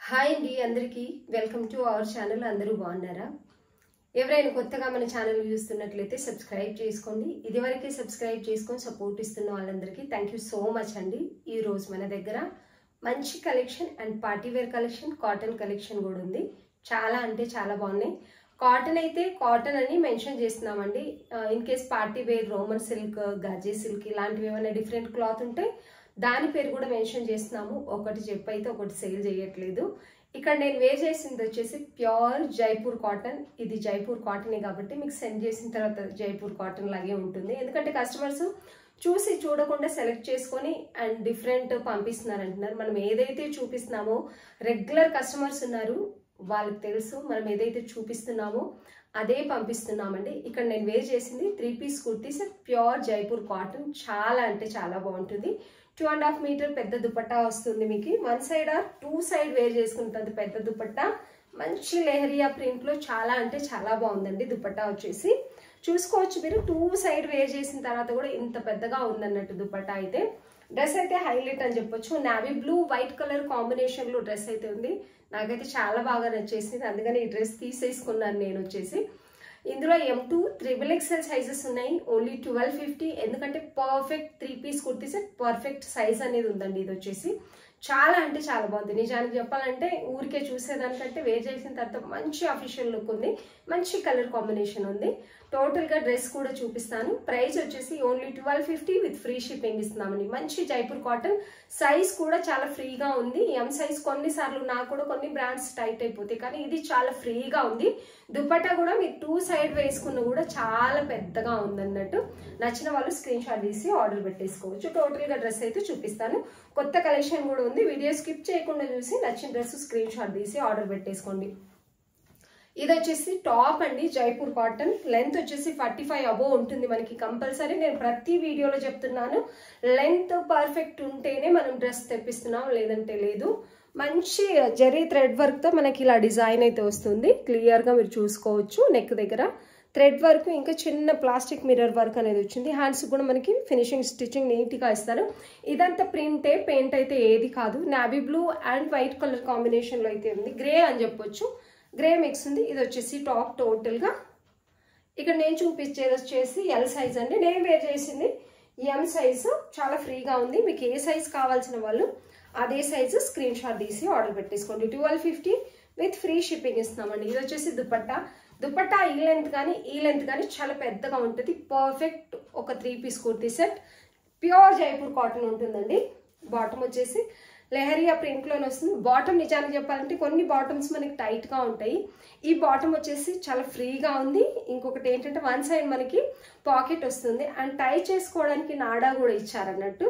Hi అండి అందరికీ welcome to our channel. అందరూ బాగున్నారా? ఎవరైనా కొత్తగా మన ఛానల్ చూస్తున్నట్లయితే సబ్స్క్రైబ్ చేసుకోండి. ఇదివరకే సబ్స్క్రైబ్ చేసుకొని సపోర్ట్ ఇస్తున్న వాళ్ళందరికీ థ్యాంక్ యూ సో మచ్ అండి. ఈ రోజు మన దగ్గర మంచి collection and party wear collection, cotton collection కూడా ఉంది. చాలా అంటే చాలా బాగున్నాయి. కాటన్ అయితే కాటన్ అని మెన్షన్ చేస్తున్నామండి. In case party wear roman silk, గజే సిల్క్ ఇలాంటివి ఏమైనా డిఫరెంట్ క్లాత్ ఉంటే దాని పేరు కూడా మెన్షన్ చేస్తున్నాము. ఒకటి చెప్పైతే ఒకటి సేల్ చేయట్లేదు. ఇక్కడ నేను వేర్ చేసింది వచ్చేసి ప్యూర్ జైపూర్ కాటన్. ఇది జైపూర్ కాటనే కాబట్టి మీకు సెండ్ చేసిన తర్వాత జైపూర్ కాటన్ లాగే ఉంటుంది. ఎందుకంటే కస్టమర్స్ చూసి చూడకుండా సెలెక్ట్ చేసుకొని అండ్ డిఫరెంట్ పంపిస్తున్నారు అంటున్నారు. మనం ఏదైతే చూపిస్తున్నామో రెగ్యులర్ కస్టమర్స్ ఉన్నారు, వాళ్ళకి తెలుసు మనం ఏదైతే చూపిస్తున్నామో అదే పంపిస్తున్నామండి. ఇక్కడ నేను వేర్ చేసింది 3 piece kurti set pure Jaipur cotton. చాలా అంటే చాలా బాగుంటుంది. 2.5 మీటర్ పెద్ద దుపట్టా వస్తుంది మీకు. 1 సైడ్ ఆర్ 2 సైడ్ వేర్ చేసుకుంటుంది పెద్ద దుపట్టా. మంచి లెహరియా ప్రింట్ లో చాలా అంటే చాలా బాగుందండి. దుపట్టా వచ్చేసి చూసుకోవచ్చు మీరు. 2 సైడ్ వేర్ చేసిన తర్వాత కూడా ఇంత పెద్దగా ఉందన్నట్టు దుపట్టా అయితే. డ్రెస్ అయితే హైలైట్ అని చెప్పొచ్చు. Navy blue white colour combination లో డ్రెస్ అయితే ఉంది. నాకైతే చాలా బాగా నచ్చేసింది, అందుకని ఈ డ్రెస్ తీసేసుకున్నాను నేను వచ్చేసి. ఇందులో M2 XXL సైజెస్ ఉన్నాయి. ఓన్లీ 1250. ఎందుకంటే perfect 3 piece kurti set perfect size అనేది ఉందండి. ఇది వచ్చేసి చాలా అంటే చాలా బాగుంది. నిజానికి చెప్పాలంటే ఊరికే చూసేదానికంటే వేర్ చేసిన తర్వాత మంచి అఫీషియల్ లుక్ ఉంది, మంచి కలర్ కాంబినేషన్ ఉంది. టోటల్ గా డ్రెస్ కూడా చూపిస్తాను. ప్రైస్ వచ్చేసి ఓన్లీ 1250 విత్ ఫ్రీ షిప్పింగ్ ఇస్తున్నామండి. మంచి జైపూర్ కాటన్. సైజ్ కూడా చాలా ఫ్రీగా ఉంది. ఎం సైజ్ కొన్నిసార్లు నాకు కూడా కొన్ని బ్రాండ్స్ టైట్ అయిపోతాయి, కానీ ఇది చాలా ఫ్రీగా ఉంది. దుపట్టా కూడా మీరు 2 సైడ్ వేసుకున్న కూడా చాలా పెద్దగా ఉందన్నట్టు. నచ్చిన వాళ్ళు స్క్రీన్ షాట్ తీసి ఆర్డర్ పెట్టేసుకోవచ్చు. టోటల్ గా డ్రెస్ అయితే చూపిస్తాను. కొత్త కలెక్షన్ కూడా ఉంది. వీడియో స్కిప్ చేయకుండా చూసి నచ్చిన డ్రెస్ స్క్రీన్ షాట్ తీసి ఆర్డర్ పెట్టేసుకోండి. ఇది వచ్చేసి టాప్ అండి, జైపూర్ కాటన్. లెంత్ వచ్చేసి 45 అబోవ్ ఉంటుంది మనకి కంపల్సరీ. నేను ప్రతి వీడియోలో చెప్తున్నాను, లెంత్ పర్ఫెక్ట్ ఉంటేనే మనం డ్రెస్ తెప్పిస్తున్నాం, లేదంటే లేదు. మంచి జరీ థ్రెడ్ వర్క్ తో మనకి ఇలా డిజైన్ అయితే వస్తుంది. క్లియర్ గా మీరు చూసుకోవచ్చు. నెక్ దగ్గర థ్రెడ్ వర్క్, ఇంకా చిన్న ప్లాస్టిక్ మిర్రర్ వర్క్ అనేది వచ్చింది. హ్యాండ్స్ కూడా మనకి ఫినిషింగ్ స్టిచ్చింగ్ నీట్ గా ఇస్తారు. ఇదంతా ప్రింటే, పెయింట్ అయితే ఏది కాదు. Navy blue and white colour combination లో అయితే ఉంది. గ్రే అని చెప్పొచ్చు, గ్రే మిక్స్ ఉంది. ఇది వచ్చేసి టాప్ టోటల్ గా. ఇక్కడ నేను చూపించేది వచ్చేసి ఎల్ సైజ్ అండి. నేను వేర్ చేసింది ఎం సైజు. చాలా ఫ్రీగా ఉంది. మీకు ఏ సైజ్ కావాల్సిన వాళ్ళు అదే సైజు స్క్రీన్ షాట్ తీసి ఆర్డర్ పెట్టేసుకోండి. 1250 విత్ ఫ్రీ షిప్పింగ్ ఇస్తున్నామండి. ఇది వచ్చేసి దుపట్టా. దుపట్టా ఈ లెంత్ కానీ చాలా పెద్దగా ఉంటుంది. పర్ఫెక్ట్ ఒక 3 piece kurti set pure Jaipur cotton ఉంటుందండి. బాటమ్ వచ్చేసి లెహరియా ప్రింట్ లోనే వస్తుంది. బాటమ్ నిజానికి చెప్పాలంటే కొన్ని బాటమ్స్ మనకి టైట్ గా ఉంటాయి. ఈ బాటమ్ వచ్చేసి చాలా ఫ్రీగా ఉంది. ఇంకొకటి ఏంటంటే 1 సైడ్ మనకి పాకెట్ వస్తుంది అండ్ టై చేసుకోవడానికి నాడా కూడా ఇచ్చారన్నట్టు.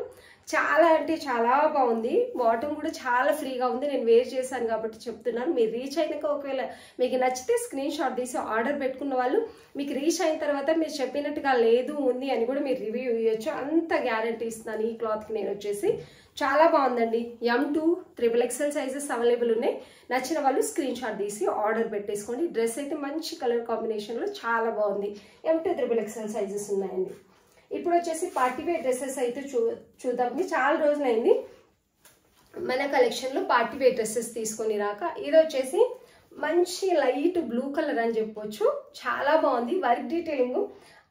చాలా అంటే చాలా బాగుంది. బాటమ్ కూడా చాలా ఫ్రీగా ఉంది. నేను వేర్ చేశాను కాబట్టి చెప్తున్నాను. మీరు రీచ్ అయినాక ఒకవేళ మీకు నచ్చితే స్క్రీన్ షాట్ తీసి ఆర్డర్ పెట్టుకున్న వాళ్ళు మీకు రీచ్ అయిన తర్వాత మీరు చెప్పినట్టుగా లేదు ఉంది అని కూడా మీరు రివ్యూ ఇవ్వచ్చు. అంత గ్యారంటీ ఇస్తున్నాను ఈ క్లాత్కి నేను వచ్చేసి. చాలా బాగుందండి. M2 XXL సైజెస్ అవైలబుల్ ఉన్నాయి. నచ్చిన వాళ్ళు స్క్రీన్ షాట్ తీసి ఆర్డర్ పెట్టేసుకోండి. డ్రెస్ అయితే మంచి కలర్ కాంబినేషన్ లో చాలా బాగుంది. M2 XXL సైజెస్ ఉన్నాయండి. ఇప్పుడు వచ్చేసి పార్టీ వేర్ డ్రెస్సెస్ అయితే చూద్దాం. చాలా రోజులైంది మన కలెక్షన్ లో పార్టీ వేర్ డ్రెస్సెస్ తీసుకొని రాక. ఇది వచ్చేసి మంచి లైట్ బ్లూ కలర్ అని చెప్పొచ్చు. చాలా బాగుంది. వర్క్ డీటెయిలింగ్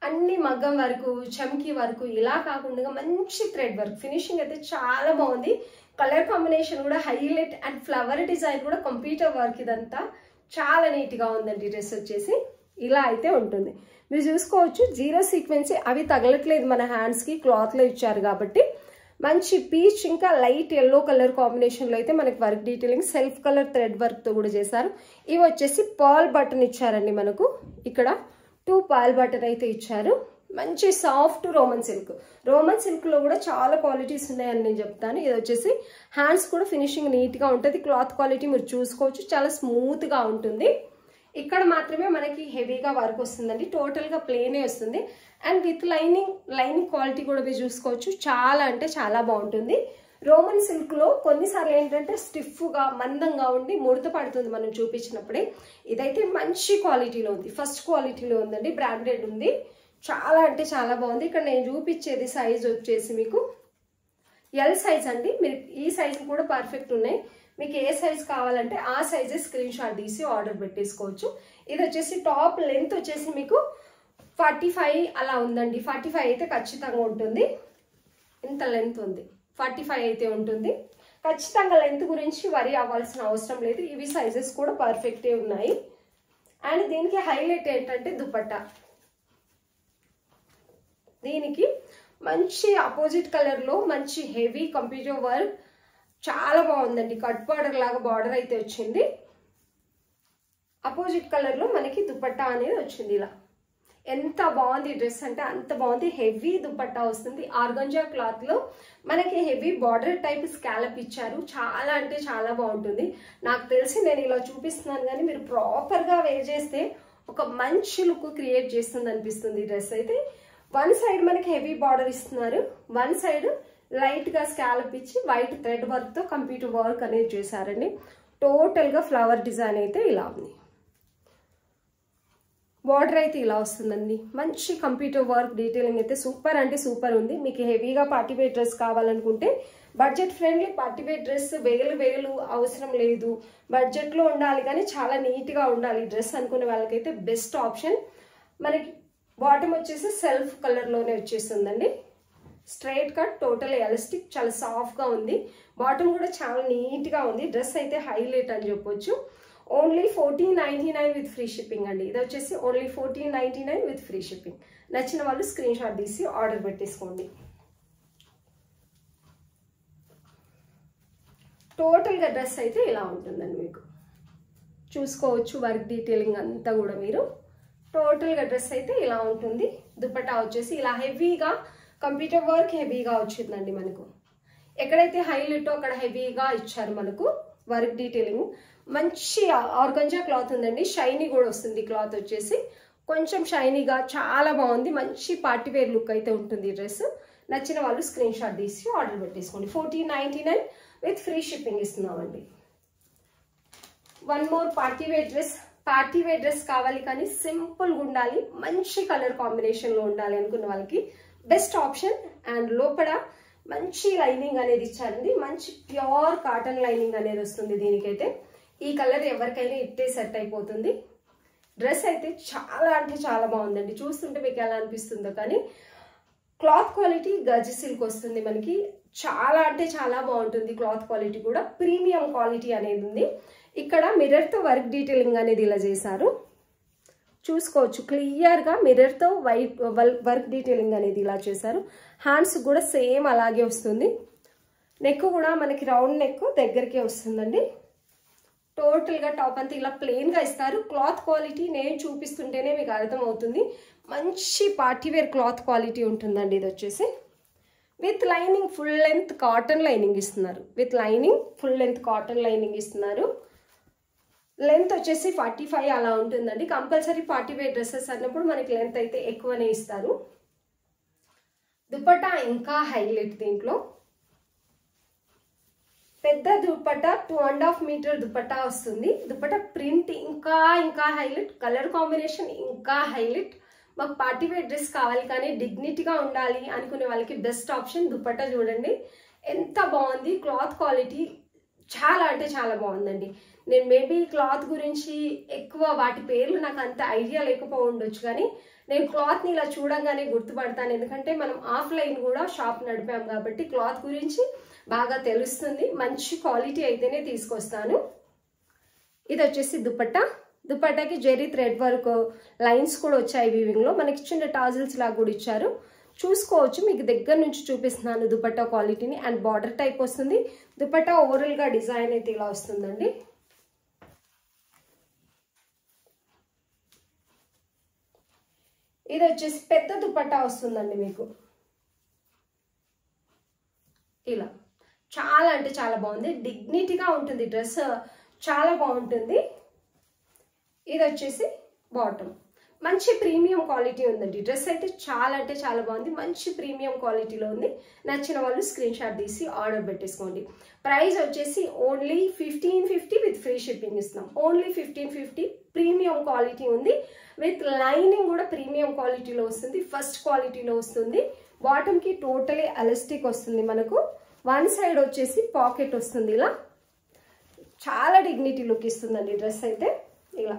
అన్ని మగ్గం వరకు, చమ్కీ వరకు ఇలా కాకుండా మంచి థ్రెడ్ వర్క్. ఫినిషింగ్ అయితే చాలా బాగుంది. కలర్ కాంబినేషన్ కూడా హైలైట్ అండ్ ఫ్లవర్ డిజైన్ కూడా కంప్యూటర్ వర్క్. ఇదంతా చాలా నీట్ గా ఉందండి. డ్రెస్ వచ్చేసి ఇలా అయితే ఉంటుంది. మీరు చూసుకోవచ్చు జీరో సీక్వెన్సీ అవి తగలట్లేదు మన హ్యాండ్స్ కి, క్లాత్ లో ఇచ్చారు కాబట్టి. మంచి పీచ్ ఇంకా లైట్ ఎల్లో కలర్ కాంబినేషన్ లో అయితే మనకి work detailing self colour thread work తో కూడా చేశారు. ఇవి వచ్చేసి పర్ల్ బటన్ ఇచ్చారండి మనకు. ఇక్కడ 2 పర్ల్ బటన్ అయితే ఇచ్చారు. మంచి soft Roman silk. Roman silk లో కూడా చాలా క్వాలిటీస్ ఉన్నాయని నేను చెప్తాను. ఇది వచ్చేసి హ్యాండ్స్ కూడా ఫినిషింగ్ నీట్ గా ఉంటుంది. క్లాత్ క్వాలిటీ మీరు చూసుకోవచ్చు, చాలా స్మూత్ గా ఉంటుంది. ఇక్కడ మాత్రమే మనకి హెవీగా వర్క్ వస్తుందండి. టోటల్ గా ప్లేనే వస్తుంది అండ్ విత్ లైనింగ్ క్వాలిటీ కూడా మీరు చూసుకోవచ్చు. చాలా అంటే చాలా బాగుంటుంది. రోమన్ సిల్క్ లో కొన్నిసార్లు ఏంటంటే స్టిఫ్ గా మందంగా ఉండి ముడత పడుతుంది మనం చూపించినప్పుడే. ఇదైతే మంచి క్వాలిటీలో ఉంది, ఫస్ట్ క్వాలిటీలో ఉందండి, బ్రాండెడ్ ఉంది. చాలా అంటే చాలా బాగుంది. ఇక్కడ నేను చూపించేది సైజ్ వచ్చేసి మీకు ఎల్ సైజ్ అండి. మీరు ఈ సైజ్ కూడా పర్ఫెక్ట్ ఉన్నాయి. మీకు ఏ సైజ్ కావాలంటే ఆ సైజే స్క్రీన్ షాట్ తీసి ఆర్డర్ పెట్టేసుకోవచ్చు. ఇది వచ్చేసి టాప్ లెంత్ వచ్చేసి మీకు 45 అలా ఉందండి. 45 అయితే ఖచ్చితంగా ఉంటుంది. ఇంత లెంత్ ఉంది, 45 అయితే ఉంటుంది ఖచ్చితంగా. లెంత్ గురించి వరి అవ్వాల్సిన అవసరం లేదు. ఇవి సైజెస్ కూడా పర్ఫెక్టే ఉన్నాయి. అండ్ దీనికి హైలైట్ ఏంటంటే దుపట్టా. దీనికి మంచి అపోజిట్ కలర్లో మంచి హెవీ కంప్యూటర్ వర్క్ చాలా బాగుందండి. కట్ బార్డర్ లాగా బార్డర్ అయితే వచ్చింది. అపోజిట్ కలర్లో మనకి దుపట్టా అనేది వచ్చింది. ఇలా ఎంత బాగుంది డ్రెస్ అంటే అంత బాగుంది. హెవీ దుపట్టా వస్తుంది. ఆర్గంజా క్లాత్లో మనకి హెవీ బార్డర్ టైప్ స్కాలప్ ఇచ్చారు. చాలా అంటే చాలా బాగుంటుంది. నాకు తెలిసి నేను ఇలా చూపిస్తున్నాను కానీ మీరు ప్రాపర్గా వేర్ చేస్తే ఒక మంచి లుక్ క్రియేట్ చేస్తుంది అనిపిస్తుంది. డ్రెస్ అయితే వన్ సైడ్ మనకి హెవీ బార్డర్ ఇస్తున్నారు, వన్ సైడ్ లైట్గా స్కాలప్ ఇచ్చి వైట్ థ్రెడ్ వర్క్తో కంప్యూటర్ వర్క్ అనేది చేశారండి. టోటల్గా ఫ్లవర్ డిజైన్ అయితే ఇలా ఉంది. బార్డర్ అయితే ఇలా వస్తుందండి. మంచి కంప్యూటర్ వర్క్ డీటెయిలింగ్ అయితే సూపర్ అంటే సూపర్ ఉంది. మీకు హెవీగా పార్టీవేర్ డ్రెస్ కావాలనుకుంటే బడ్జెట్ ఫ్రెండ్లీ పార్టీవేర్ డ్రెస్ వేలు అవసరం లేదు. బడ్జెట్లో ఉండాలి కానీ చాలా నీట్గా ఉండాలి డ్రెస్ అనుకునే వాళ్ళకైతే బెస్ట్ ఆప్షన్. మనకి బాటమ్ వచ్చేసి సెల్ఫ్ కలర్లోనే వచ్చేస్తుందండి. స్ట్రైట్ కట్, టోటల్ ఎలాస్టిక్, చాలా సాఫ్ట్గా ఉంది. బాటమ్ కూడా చాలా నీట్గా ఉంది. డ్రెస్ అయితే హైలైట్ అని చెప్పొచ్చు. ఓన్లీ 1499 విత్ ఫ్రీ షిప్పింగ్ అండి. ఇది వచ్చేసి ఓన్లీ 1499 విత్ ఫ్రీ షిప్పింగ్. నచ్చిన వాళ్ళు స్క్రీన్ షాట్ తీసి ఆర్డర్ పెట్టేసుకోండి. టోటల్గా డ్రెస్ అయితే ఇలా ఉంటుందండి. మీకు చూసుకోవచ్చు వర్క్ డీటెయిలింగ్ అంతా కూడా. మీరు టోటల్గా డ్రెస్ అయితే ఇలా ఉంటుంది. దుపట్టా వచ్చేసి ఇలా హెవీగా కంప్యూటర్ వర్క్ హెవీగా వచ్చిందండి. మనకు ఎక్కడైతే హైలైట్ అక్కడ హెవీగా ఇచ్చారు మనకు వర్క్ డీటెయిలింగ్. మంచి ఆర్గంజా క్లాత్ ఉందండి. షైనీ కూడా వస్తుంది. క్లాత్ వచ్చేసి కొంచెం షైనీగా చాలా బాగుంది. మంచి పార్టీవేర్ లుక్ అయితే ఉంటుంది డ్రెస్. నచ్చిన వాళ్ళు స్క్రీన్ షాట్ తీసి ఆర్డర్ పెట్టేసుకోండి. 1499 విత్ ఫ్రీ షిప్పింగ్ ఇస్తున్నామండి. One more party wear dress. Party wear dress కావాలి కానీ సింపుల్గా ఉండాలి, మంచి కలర్ కాంబినేషన్లో ఉండాలి అనుకున్న వాళ్ళకి బెస్ట్ ఆప్షన్. అండ్ లోపల మంచి లైనింగ్ అనేది ఇచ్చారండి. మంచి ప్యూర్ కాటన్ లైనింగ్ అనేది వస్తుంది దీనికైతే. ఈ కలర్ ఎవరికైనా ఇట్టే సెట్ అయిపోతుంది. డ్రెస్ అయితే చాలా అంటే చాలా బాగుందండి. చూస్తుంటే మీకు ఎలా అనిపిస్తుందో కానీ క్లాత్ క్వాలిటీ గజ్ సిల్క్ వస్తుంది మనకి. చాలా అంటే చాలా బాగుంటుంది. క్లాత్ క్వాలిటీ కూడా ప్రీమియం క్వాలిటీ అనేది ఉంది. ఇక్కడ మిర్రర్తో వర్క్ డీటెయిలింగ్ అనేది ఇలా చేశారు. చూసుకోవచ్చు క్లియర్గా మిర్రర్తో వైట్ వర్క్ డీటెయిలింగ్ అనేది ఇలా చేశారు. హ్యాండ్స్ కూడా సేమ్ అలాగే వస్తుంది. నెక్ కూడా మనకి రౌండ్ నెక్ దగ్గరికి వస్తుందండి. టోటల్గా టాప్ అంతా ఇలా ప్లెయిన్గా ఇస్తారు. క్లాత్ క్వాలిటీ నేను చూపిస్తుంటేనే మీకు అర్థమవుతుంది. మంచి పార్టీవేర్ క్లాత్ క్వాలిటీ ఉంటుందండి. ఇది వచ్చేసి with lining full length cotton lining ఇస్తున్నారు. With lining full length cotton lining ఇస్తున్నారు. లెంత్ వచ్చేసి 45 అలా ఉంటుందండి. కంపల్సరీ పార్టీవేర్ డ్రెస్సెస్ అన్నప్పుడు మనకి లెంత్ అయితే ఎక్కువనే ఇస్తారు. దుపట్టా ఇంకా హైలైట్. దీంట్లో పెద్ద దుపట్టా 2.5 మీటర్ దుపట్టా వస్తుంది. దుపట్టా ప్రింట్ ఇంకా హైలైట్. కలర్ కాంబినేషన్ ఇంకా హైలైట్. మాకు పార్టీవేర్ డ్రెస్ కావాలి కానీ డిగ్నిటీగా ఉండాలి అనుకునే వాళ్ళకి బెస్ట్ ఆప్షన్. దుపట్టా చూడండి ఎంత బాగుంది. క్లాత్ క్వాలిటీ చాలా అంటే చాలా బాగుందండి. నేను మేబీ క్లాత్ గురించి ఎక్కువ వాటి పేర్లు నాకు అంత ఐడియా లేకపోవచ్చు కానీ నేను క్లాత్ని ఇలా చూడంగానే గుర్తుపడతాను. ఎందుకంటే మనం ఆఫ్లైన్ కూడా షాప్ నడిపాం కాబట్టి క్లాత్ గురించి బాగా తెలుస్తుంది. మంచి క్వాలిటీ అయితేనే తీసుకొస్తాను. ఇది వచ్చేసి దుపట్టా. దుపట్టాకి జెరీ థ్రెడ్ వర్క్ లైన్స్ కూడా వచ్చాయి వీవింగ్లో. మనకి చిన్న టాజిల్స్ లాగా కూడా ఇచ్చారు. చూసుకోవచ్చు, మీకు దగ్గర నుంచి చూపిస్తున్నాను దుపట్టా క్వాలిటీని. అండ్ బార్డర్ టైప్ వస్తుంది. దుపట్టా ఓవరాల్గా డిజైన్ అయితే ఇలా వస్తుందండి. ఇది వచ్చేసి పెద్ద దుపట్టా వస్తుందండి మీకు. ఇలా చాలా అంటే చాలా బాగుంది. డిగ్నిటీగా ఉంటుంది డ్రెస్, చాలా బాగుంటుంది. ఇది వచ్చేసి బాటమ్. మంచి ప్రీమియం క్వాలిటీ ఉందండి. డ్రెస్ అయితే చాలా అంటే చాలా బాగుంది. మంచి ప్రీమియం క్వాలిటీలో ఉంది. నచ్చిన వాళ్ళు స్క్రీన్ షాట్ తీసి ఆర్డర్ పెట్టేసుకోండి. ప్రైస్ వచ్చేసి ఓన్లీ 1550 విత్ ఫ్రీ షిప్పింగ్ ఇస్తున్నాం. ఓన్లీ 1550. ప్రీమియం క్వాలిటీ ఉంది. విత్ లైనింగ్ కూడా ప్రీమియం క్వాలిటీలో వస్తుంది. ఫస్ట్ క్వాలిటీలో వస్తుంది. బాటమ్కి టోటలీ ఎలాస్టిక్ వస్తుంది మనకు. వన్ సైడ్ వచ్చేసి పాకెట్ వస్తుంది ఇలా. చాలా డిగ్నిటీ లుక్ ఇస్తుందండి డ్రెస్ అయితే. ఇలా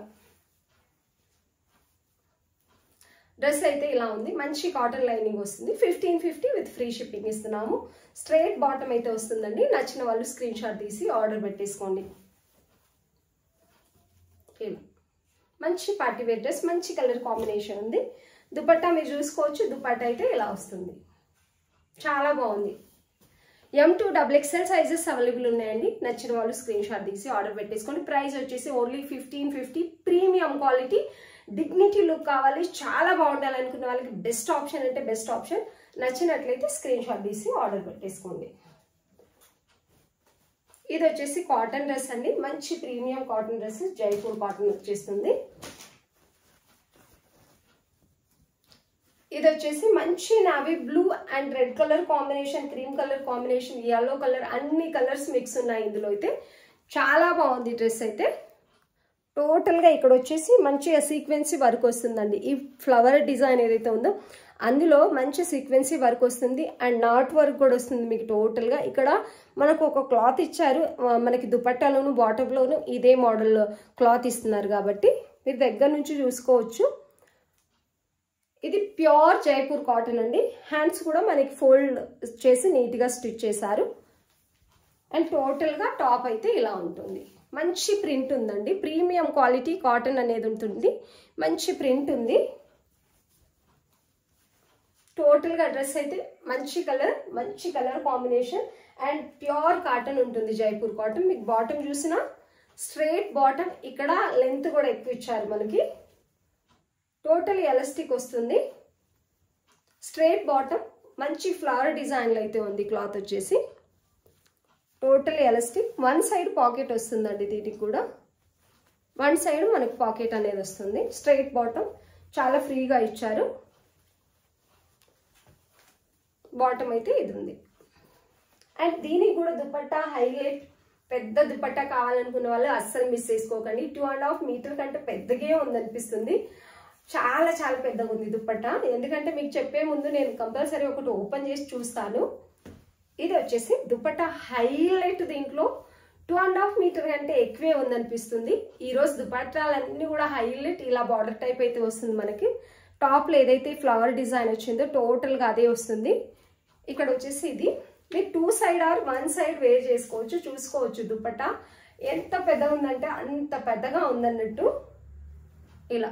డ్రెస్ అయితే ఇలా ఉంది. మంచి కాటన్ లైనింగ్ వస్తుంది. 1550 విత్ ఫ్రీ షిప్పింగ్ ఇస్తున్నాము. స్ట్రైట్ బాటమ్ అయితే వస్తుందండి. నచ్చిన వాళ్ళు స్క్రీన్ షాట్ తీసి ఆర్డర్ పెట్టేసుకోండి. ఇలా మంచి పార్టీ వేర్ డ్రెస్, మంచి కలర్ కాంబినేషన్ ఉంది. దుపట్టా మీరు చూసుకోవచ్చు. దుపట్టా అయితే ఇలా వస్తుంది. చాలా బాగుంది. M2 XXL సైజెస్ అవైలబుల్ ఉన్నాయండి. నచ్చిన వాళ్ళు స్క్రీన్ షాట్ తీసి ఆర్డర్ పెట్టేసుకోండి. ప్రైస్ వచ్చేసి only 1550. Premium quality, dignity look కావాలి, చాలా బాగుండాలి అనుకున్న వాళ్ళకి బెస్ట్ ఆప్షన్ అంటే బెస్ట్ ఆప్షన్. నచ్చినట్లయితే స్క్రీన్ షాట్ తీసి ఆర్డర్ పెట్టేసుకోండి. ఇది వచ్చేసి కాటన్ డ్రెస్ అండి. మంచి premium cotton dress, Jaipur cotton వచ్చేస్తుంది. ఇది వచ్చేసి మంచి navy blue and red colour combination, cream colour combination, yellow colour, అన్ని కలర్స్ మిక్స్ ఉన్నాయి ఇందులో. అయితే చాలా బాగుంది డ్రెస్ అయితే. టోటల్గా ఇక్కడ వచ్చేసి మంచిగా సీక్వెన్సీ వర్క్ వస్తుందండి. ఈ ఫ్లవర్ డిజైన్ ఏదైతే ఉందో అందులో మంచి సీక్వెన్సీ వర్క్ వస్తుంది అండ్ నాట్ వర్క్ కూడా వస్తుంది మీకు. టోటల్గా ఇక్కడ మనకు ఒక క్లాత్ ఇచ్చారు. మనకి దుపట్టాలోను బాటంలోను ఇదే మోడల్ క్లాత్ ఇస్తున్నారు కాబట్టి మీరు దగ్గర నుంచి చూసుకోవచ్చు. ఇది ప్యూర్ జైపూర్ కాటన్ అండి. హ్యాండ్స్ కూడా మనకి ఫోల్డ్ చేసి నీట్గా స్టిచ్ చేశారు. అండ్ టోటల్గా టాప్ అయితే ఇలా ఉంటుంది. మంచి ప్రింట్ ఉందండి. ప్రీమియం క్వాలిటీ కాటన్ అనేది ఉంటుంది. మంచి ప్రింట్ ఉంది. టోటల్గా డ్రెస్ అయితే మంచి colour combination and pure cotton ఉంటుంది. జైపూర్ కాటన్. మీకు బాటమ్ చూసినా స్ట్రైట్ బాటమ్, ఇక్కడ లెంత్ కూడా ఎక్కువ ఇచ్చారు మనకి. టోటల్ ఎలాస్టిక్ వస్తుంది. స్ట్రైట్ బాటమ్, మంచి ఫ్లవర్ డిజైన్లు అయితే ఉంది. క్లాత్ వచ్చేసి total elastic. One side pocket వస్తుందండి. దీనికి కూడా వన్ సైడ్ మనకు పాకెట్ అనేది వస్తుంది. స్ట్రైట్ బాటమ్ చాలా ఫ్రీగా ఇచ్చారు. బాటమ్ అయితే ఇది ఉంది. అండ్ దీనికి కూడా దుపట్టా హైలైట్, పెద్ద దుపట్టా కావాలనుకున్న వాళ్ళు అస్సలు మిస్ చేసుకోకండి. 2.5 మీటర్ కంటే పెద్దగే ఉందనిపిస్తుంది. చాలా చాలా పెద్దగా ఉంది దుపట్టా. ఎందుకంటే మీకు చెప్పే ముందు నేను కంపల్సరీ ఒకటి ఓపెన్ చేసి చూస్తాను. ఇది వచ్చేసి దుపట్టా హైలైట్. దీంట్లో 2.5 మీటర్ కంటే ఎక్కువే ఉందనిపిస్తుంది. ఈరోజు దుపట్టాలన్నీ కూడా హైలైట్. ఇలా బార్డర్ టైప్ అయితే వస్తుంది మనకి. టాప్లో ఏదైతే ఫ్లవర్ డిజైన్ వచ్చిందో టోటల్గా అదే వస్తుంది. ఇక్కడ వచ్చేసి ఇది మీరు 2 సైడ్ ఆర్ 1 సైడ్ వేర్ చేసుకోవచ్చు. చూసుకోవచ్చు దుపట్టా ఎంత పెద్దగా ఉందంటే అంత పెద్దగా ఉందన్నట్టు. ఇలా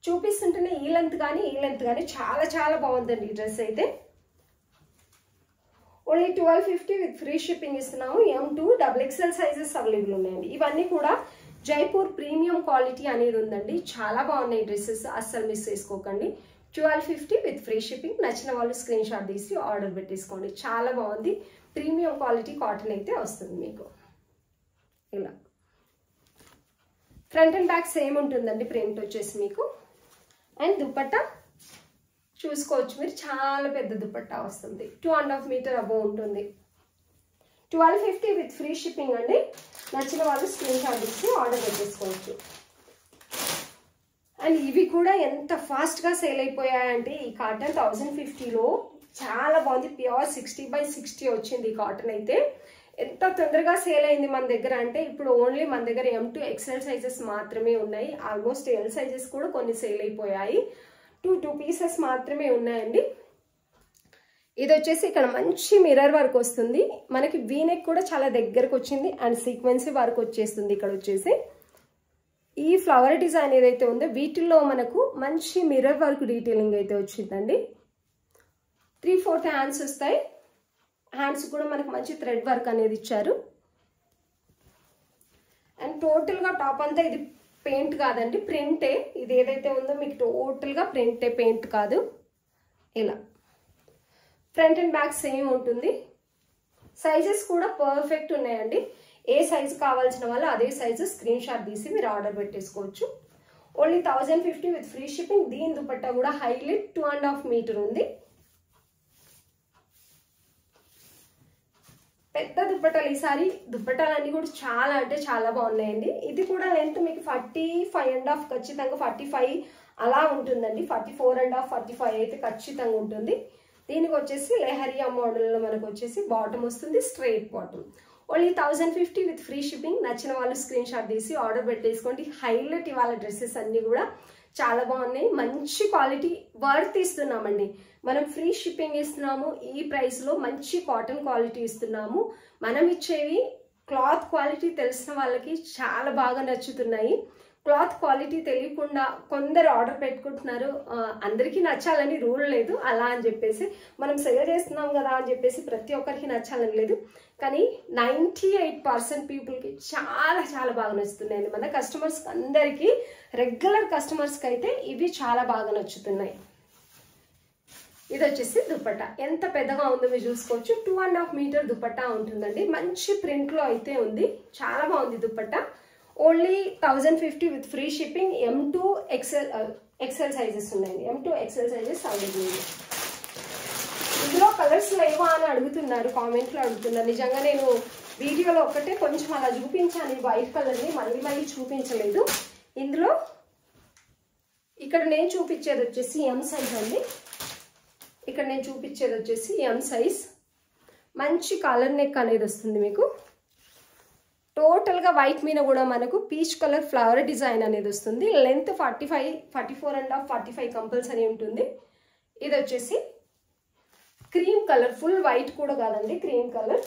చూపిస్తుంటేనే ఈ లెంత్ కానీ చాలా చాలా బాగుందండి ఈ డ్రెస్ అయితే. ఓన్లీ 1250 విత్ ఫ్రీ షిప్పింగ్ ఇస్తున్నాము. M2 XXL సైజెస్ అవైలబుల్ ఉన్నాయండి. ఇవన్నీ కూడా జైపూర్ ప్రీమియం క్వాలిటీ అనేది ఉందండి. చాలా బాగున్నాయి డ్రెస్సెస్, అస్సలు మిస్ చేసుకోకండి. 1250 విత్ ఫ్రీ షిప్పింగ్. నచ్చిన వాళ్ళు స్క్రీన్ షాట్ తీసి ఆర్డర్ పెట్టేసుకోండి. చాలా బాగుంది. ప్రీమియం క్వాలిటీ కాటన్ అయితే వస్తుంది మీకు. ఇలా ఫ్రంట్ అండ్ బ్యాక్ సేమ్ ఉంటుందండి. ప్రింట్ వచ్చేసి మీకు. అండ్ దుపట్టా చూసుకోవచ్చు మీరు. చాలా పెద్ద దుపట్టా వస్తుంది. 2.5 మీటర్ అబోవ్ ఉంటుంది. 1250 విత్ ఫ్రీ షిప్పింగ్ అండి. నచ్చిన వాళ్ళు స్క్రీన్ షాట్ ఇచ్చి ఆర్డర్ పెట్టేసుకోవచ్చు. అండ్ ఇవి కూడా ఎంత ఫాస్ట్గా సేల్ అయిపోయాయంటే ఈ కాటన్ 1050లో చాలా బాగుంది. ప్యూర్ 60/60 వచ్చింది ఈ కాటన్ అయితే. ఎంత తొందరగా సేల్ అయింది మన దగ్గర అంటే ఇప్పుడు ఓన్లీ మన దగ్గర M2 XL సైజెస్ మాత్రమే ఉన్నాయి. ఆల్మోస్ట్ L సైజెస్ కూడా కొన్ని సేల్ అయిపోయాయి. 2 పీసెస్ మాత్రమే ఉన్నాయండి. ఇది వచ్చేసి ఇక్కడ మంచి మిర్రర్ వర్క్ వస్తుంది మనకి. వీనెక్ కూడా చాలా దగ్గరకు వచ్చింది అండ్ సీక్వెన్సీ వర్క్ వచ్చేస్తుంది. ఇక్కడ వచ్చేసి ఈ ఫ్లవర్ డిజైన్ ఏదైతే ఉందో వీటిల్లో మనకు మంచి మిర్రర్ వర్క్ డీటెయిలింగ్ అయితే వచ్చిందండి. 3/4 హ్యాండ్స్ వస్తాయి. హ్యాండ్స్ కూడా మనకు మంచి థ్రెడ్ వర్క్ అనేది ఇచ్చారు. అండ్ టోటల్గా టాప్ అంతా ఇది పెయింట్ కాదండి, ప్రింటే. ఇది ఏదైతే ఉందో మీకు టోటల్గా ప్రింటే, పెయింట్ కాదు. ఇలా ఫ్రంట్ అండ్ బ్యాక్ సేమ్ ఉంటుంది. సైజెస్ కూడా పర్ఫెక్ట్ ఉన్నాయండి. ఏ సైజు కావాల్సిన వాళ్ళు అదే సైజు స్క్రీన్ షాట్ తీసి మీరు ఆర్డర్ పెట్టేసుకోవచ్చు. Only 1050 with free shipping. దీని దుపట్టా కూడా హైలైట్ 2.5 మీటర్ ఉంది. పెద్ద దుపట్టాలు. ఈసారి దుపట్టాలన్నీ కూడా చాలా అంటే చాలా బాగున్నాయండి. ఇది కూడా లెంత్ మీకు 45.5 ఖచ్చితంగా 45 అలా ఉంటుందండి. 44.5 45 అయితే ఖచ్చితంగా ఉంటుంది. దీనికి వచ్చేసి లెహరియా మోడల్లో మనకు వచ్చేసి బాటమ్ వస్తుంది. Straight bottom. Only 1050 with free shipping. నచ్చిన వాళ్ళు స్క్రీన్ షాట్ తీసి ఆర్డర్ పెట్టేసుకోండి. హైలైట్ ఇవాళ డ్రెస్సెస్ అన్నీ కూడా చాలా బాగున్నాయి. మంచి క్వాలిటీ వర్త్ ఇస్తున్నామండి. మనం ఫ్రీ షిప్పింగ్ ఇస్తున్నాము. ఈ ప్రైస్లో మంచి కాటన్ క్వాలిటీ ఇస్తున్నాము. మనం ఇచ్చేవి క్లాత్ క్వాలిటీ తెలిసిన వాళ్ళకి చాలా బాగా నచ్చుతున్నాయి. క్లాత్ క్వాలిటీ తెలియకుండా కొందరు ఆర్డర్ పెట్టుకుంటున్నారు. అందరికీ నచ్చాలని రూల్ లేదు. అలా అని చెప్పేసి మనం సేల్ చేస్తున్నాం కదా అని చెప్పేసి ప్రతి ఒక్కరికి నచ్చాలని లేదు. కానీ 98% పీపుల్కి చాలా చాలా బాగా నచ్చుతున్నాయండి. మన కస్టమర్స్ అందరికీ, రెగ్యులర్ కస్టమర్స్కి అయితే ఇవి చాలా బాగా నచ్చుతున్నాయి. ఇది వచ్చేసి దుపట్టా. ఎంత పెద్దగా ఉందో మీరు చూసుకోవచ్చు. 2.5 మీటర్ దుపట్టా ఉంటుందండి. మంచి ప్రింట్లో అయితే ఉంది. చాలా బాగుంది dupatta. Only 1050 with free shipping. M2 XL sizes ఉన్నాయండి. M2 XL సైజెస్ అవైలబుల్ ఉంది. ఇందులో కలర్స్ లేవా అని అడుగుతున్నారు, కామెంట్లో అడుగుతున్నారు. నిజంగా నేను వీడియోలో ఒక్కటే కొంచెం అలా చూపించాను ఈ వైట్ కలర్ని, మళ్ళీ చూపించలేదు. ఇందులో ఇక్కడ నేను చూపించేది వచ్చేసి M సైజ్ అండి. ఇక్కడ నేను చూపించేది వచ్చేసి M సైజ్. మంచి కాలర్ నెక్ అనేది వస్తుంది మీకు. టోటల్గా వైట్ మీద కూడా మనకు పీచ్ కలర్ ఫ్లవర్ డిజైన్ అనేది వస్తుంది. లెంత్ 44.5 45 కంపల్సరీ ఉంటుంది. ఇది వచ్చేసి క్రీమ్ కలర్, ఫుల్ వైట్ కూడా కాదండి, క్రీమ్ కలర్.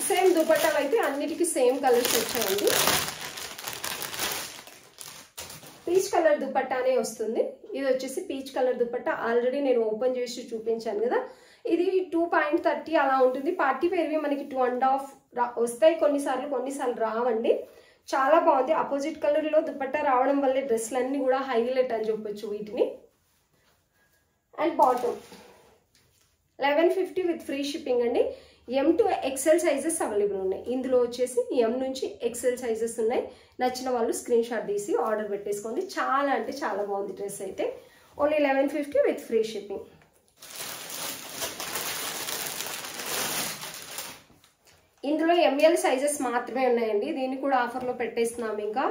సేమ్ దుపట్టాలు అయితే అన్నిటికీ సేమ్ కలర్స్ వచ్చాయండి. పీచ్ కలర్ దుపట్టానే వస్తుంది. ఇది వచ్చేసి పీచ్ కలర్ దుపట్టా. ఆల్రెడీ నేను ఓపెన్ చేసి చూపించాను కదా. ఇది 2.30 అలా ఉంటుంది. పార్టీ వేర్వి మనకి 2.5 వస్తాయి కొన్నిసార్లు రావండి. చాలా బాగుంది. అపోజిట్ కలర్లో దుపట్టా రావడం వల్ల డ్రెస్లన్నీ కూడా హైలైట్ అని చెప్పొచ్చు వీటిని. And bottom 1150 with free shipping అండి. M2 XL సైజెస్ అవైలబుల్ ఉన్నాయి. ఇందులో వచ్చేసి M నుంచి XL సైజెస్ ఉన్నాయి. నచ్చిన వాళ్ళు స్క్రీన్ షాట్ తీసి ఆర్డర్ పెట్టేసుకోండి. చాలా అంటే చాలా బాగుంది డ్రెస్ అయితే. Only 1150 with free shipping. ఇందులో ML సైజెస్ మాత్రమే ఉన్నాయండి. దీన్ని కూడా ఆఫర్లో పెట్టేస్తున్నాము. ఇంకా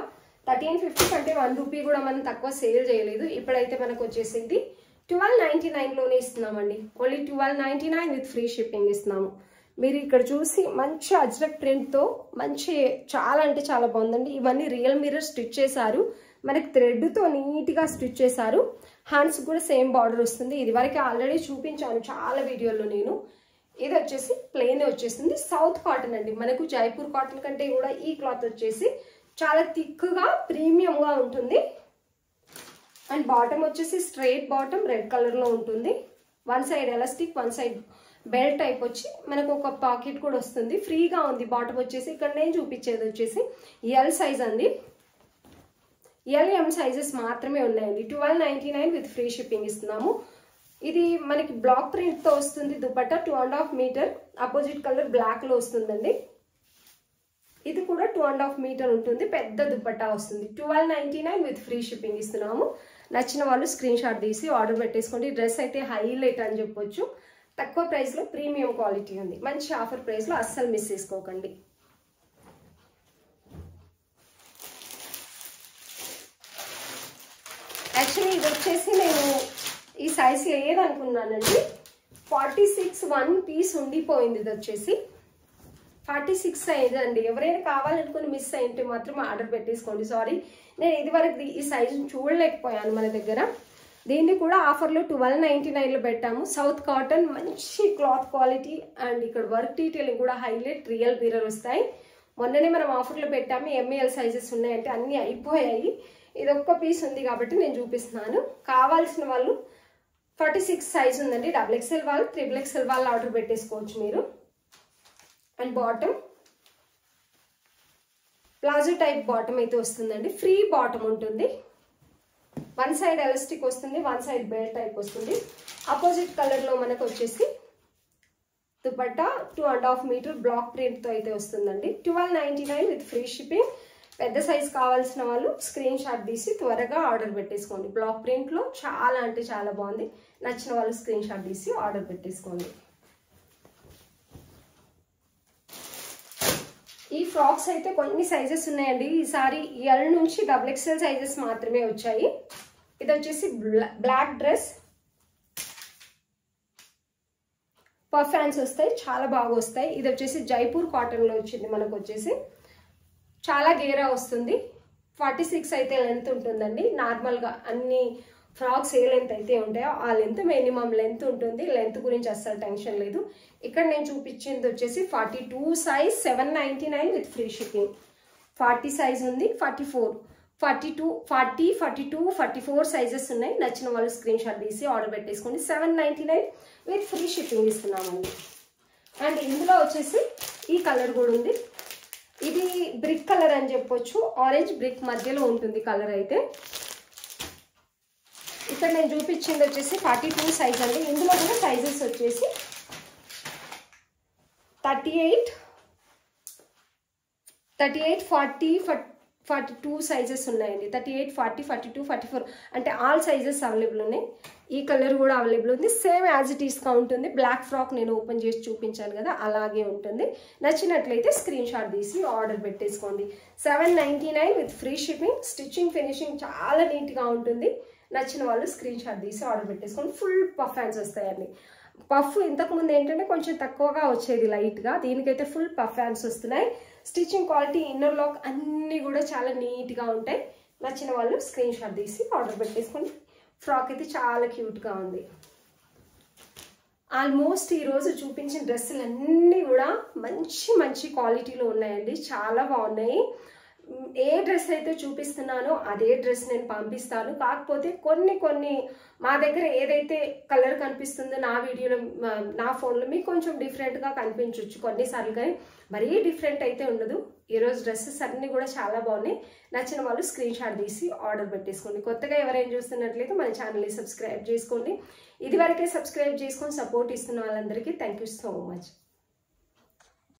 1350 కంటే 1 రూపీ కూడా మనం తక్కువ సేల్ చేయలేదు. ఇప్పుడైతే మనకు వచ్చేసింది 1299లోనే ఇస్తున్నామండి. ఓన్లీ 1299 విత్ ఫ్రీ షిప్పింగ్ ఇస్తున్నాము. మీరు ఇక్కడ చూసి మంచి అజ్రక్ ప్రింట్తో మంచి చాలా అంటే చాలా బాగుందండి. ఇవన్నీ రియల్ మిర్రర్ స్టిచ్ చేశారు. మనకి థ్రెడ్తో నీట్గా స్టిచ్ చేశారు. హ్యాండ్స్ కూడా సేమ్ బార్డర్ వస్తుంది. ఇది వరకు ఆల్రెడీ చూపించాను చాలా వీడియోలో నేను. ఇది వచ్చేసి ప్లెయిన్ వచ్చేసింది. సౌత్ కాటన్ అండి. మనకు జైపూర్ కాటన్ కంటే కూడా ఈ క్లాత్ వచ్చేసి చాలా థిక్గా ప్రీమియంగా ఉంటుంది. అండ్ బాటమ్ వచ్చేసి స్ట్రైట్ బాటమ్ రెడ్ కలర్లో ఉంటుంది. One side elastic, one side belt type వచ్చి మనకు ఒక పాకెట్ కూడా వస్తుంది. ఫ్రీగా ఉంది. బాటమ్ వచ్చేసి ఇక్కడ నేను చూపించేది వచ్చేసి L సైజ్ అండి. LM సైజెస్ మాత్రమే ఉన్నాయండి. 1299 విత్ ఫ్రీ షిప్పింగ్ ఇస్తున్నాము. ఇది మనకి బ్లాక్ ప్రింట్తో వస్తుంది. దుపట్టా 2.5 మీటర్. అపోజిట్ కలర్ బ్లాక్లో వస్తుందండి. ఇది కూడా 2.5 మీటర్ ఉంటుంది. పెద్ద దుపట్టా వస్తుంది. 1299 విత్ ఫ్రీ షిప్పింగ్ ఇస్తున్నాము. నచ్చిన వాళ్ళు స్క్రీన్ షాట్ తీసి ఆర్డర్ పెట్టేసుకోండి. డ్రెస్ అయితే హైలైట్ అని చెప్పొచ్చు. తక్కువ ప్రైస్లో ప్రీమియం క్వాలిటీ ఉంది. మంచి ఆఫర్ ప్రైస్లో అస్సలు మిస్ చేసుకోకండి. యాక్చువల్లీ ఇది వచ్చేసి నేను ఈ సైజ్ లేదనుకున్నానండి. 46 1 పీస్ ఉండిపోయింది. ఇది వచ్చేసి 46 సైజ్ అండి. ఎవరైనా కావాలనుకుని మిస్ అయింటే మాత్రం ఆర్డర్ పెట్టేసుకోండి. సారీ, నేను ఇదివరకు ఈ సైజుని చూడలేకపోయాను మన దగ్గర. దీన్ని కూడా ఆఫర్లో 1299లో పెట్టాము. సౌత్ కాటన్ మంచి క్లాత్ క్వాలిటీ అండ్ ఇక్కడ వర్క్ డీటెయిలింగ్ కూడా హైలైట్ రియల్ మిర్రర్ వస్తాయి. మొన్ననే మనం ఆఫర్లో పెట్టాము. ML సైజెస్ ఉన్నాయంటే అన్నీ అయిపోయాయి. ఇది ఒక్క పీస్ ఉంది కాబట్టి నేను చూపిస్తున్నాను. కావాల్సిన వాళ్ళు 46 సైజ్ ఉందండి. XXL వాళ్ళు, XXL వాళ్ళు ఆర్డర్ పెట్టేసుకోవచ్చు మీరు. And bottom palazzo type bottom అయితే వస్తుందండి. ఫ్రీ బాటమ్ ఉంటుంది. వన్ సైడ్ ఎలాస్టిక్ వస్తుంది, వన్ సైడ్ బెల్ట్ టైప్ వస్తుంది. అపోజిట్ కలర్లో మనకు వచ్చేసి దుపట్టా 2.5 మీటర్ బ్లాక్ ప్రింట్తో అయితే వస్తుందండి. 1299 విత్ ఫ్రీ షిప్పింగ్. పెద్ద సైజ్ కావాల్సిన వాళ్ళు స్క్రీన్ షాట్ తీసి త్వరగా ఆర్డర్ పెట్టేసుకోండి. బ్లాక్ ప్రింట్లో చాలా అంటే చాలా బాగుంది. నచ్చిన వాళ్ళు స్క్రీన్ షాట్ తీసి ఆర్డర్ పెట్టేసుకోండి. ఈ ఫ్రాక్స్ అయితే కొన్ని సైజెస్ ఉన్నాయండి. ఈసారి L నుంచి XXL సైజెస్ మాత్రమే వచ్చాయి. ఇది వచ్చేసి బ్లాక్ డ్రెస్. పఫ్ హ్యాండ్స్ వస్తాయి, చాలా బాగా వస్తాయి. ఇది వచ్చేసి జైపూర్ కాటన్లో వచ్చింది మనకు వచ్చేసి. చాలా గేరా వస్తుంది. 46 అయితే లెంత్ ఉంటుందండి. నార్మల్గా అన్ని ఫ్రాక్స్ ఏ లెంత్ అయితే ఉంటాయో ఆ లెంత్ మినిమం లెంత్ ఉంటుంది. లెంత్ గురించి అస్సలు టెన్షన్ లేదు. ఇక్కడ నేను చూపించింది వచ్చేసి 42 size 799 with free shipping. 40 size ఉంది, 44, 42, 40, 42, 44 సైజెస్ ఉన్నాయి. నచ్చిన వాళ్ళు స్క్రీన్ షాట్ తీసి ఆర్డర్ పెట్టేసుకోండి. 799 విత్ ఫ్రీ షిప్పింగ్ ఇస్తున్నామండి. అండ్ ఇందులో వచ్చేసి ఈ కలర్ కూడా ఉంది. ఇది బ్రిక్ కలర్ అని చెప్పొచ్చు. ఆరెంజ్ బ్రిక్ మధ్యలో ఉంటుంది కలర్ అయితే. ఇక్కడ నేను చూపించింది వచ్చేసి 42 సైజ్ అండి. ఇందులో కూడా సైజెస్ వచ్చేసి 38, 40, 42 సైజెస్ ఉన్నాయండి. 38, 40, 42, 44 అంటే ఆల్ సైజెస్ అవైలబుల్ ఉన్నాయి. ఈ కలర్ కూడా అవైలబుల్ ఉంది. సేమ్ యాజ్ ఇట్ ఈస్గా ఉంటుంది. బ్లాక్ ఫ్రాక్ నేను ఓపెన్ చేసి చూపించాను కదా, అలాగే ఉంటుంది. నచ్చినట్లయితే స్క్రీన్ షాట్ తీసి ఆర్డర్ పెట్టేసుకోండి. 799 with free shipping. Stitching finishing చాలా నీట్గా ఉంటుంది. నచ్చిన వాళ్ళు స్క్రీన్ షాట్ తీసి ఆర్డర్ పెట్టేసుకోండి. ఫుల్ పఫ్ హ్యాండ్స్ వస్తాయండి. పఫ్ ఇంతకుముందు ఏంటంటే కొంచెం తక్కువగా వచ్చేది లైట్గా, దీనికైతే ఫుల్ పఫ్ హ్యాండ్స్ వస్తున్నాయి. స్టిచ్చింగ్ క్వాలిటీ, ఇన్నర్ లాక్ అన్నీ కూడా చాలా నీట్గా ఉంటాయి. నచ్చిన వాళ్ళు స్క్రీన్ షాట్ తీసి ఆర్డర్ పెట్టేసుకోండి. ఫ్రాక్ అయితే చాలా క్యూట్గా ఉంది. ఆల్మోస్ట్ ఈరోజు చూపించిన డ్రెస్సులు అన్నీ కూడా మంచి మంచి క్వాలిటీలో ఉన్నాయండి. చాలా బాగున్నాయి. ఏ డ్రెస్ అయితే చూపిస్తున్నానో అదే డ్రెస్ నేను పంపిస్తాను. కాకపోతే కొన్ని మా దగ్గర ఏదైతే కలర్ కనిపిస్తుందో నా వీడియోలో నా ఫోన్లో మీకు కొంచెం డిఫరెంట్గా కనిపించవచ్చు కొన్నిసార్లు, కానీ మరీ డిఫరెంట్ అయితే ఉండదు. ఈరోజు డ్రెస్సెస్ అన్నీ కూడా చాలా బాగున్నాయి. నచ్చిన వాళ్ళు స్క్రీన్ షాట్ తీసి ఆర్డర్ పెట్టేసుకోండి. కొత్తగా ఎవరైనా చూస్తున్నట్లయితే మన ఛానల్ని సబ్స్క్రైబ్ చేసుకోండి. ఇదివరకే సబ్స్క్రైబ్ చేసుకొని సపోర్ట్ ఇస్తున్న వాళ్ళందరికీ థ్యాంక్ యూ సో మచ్.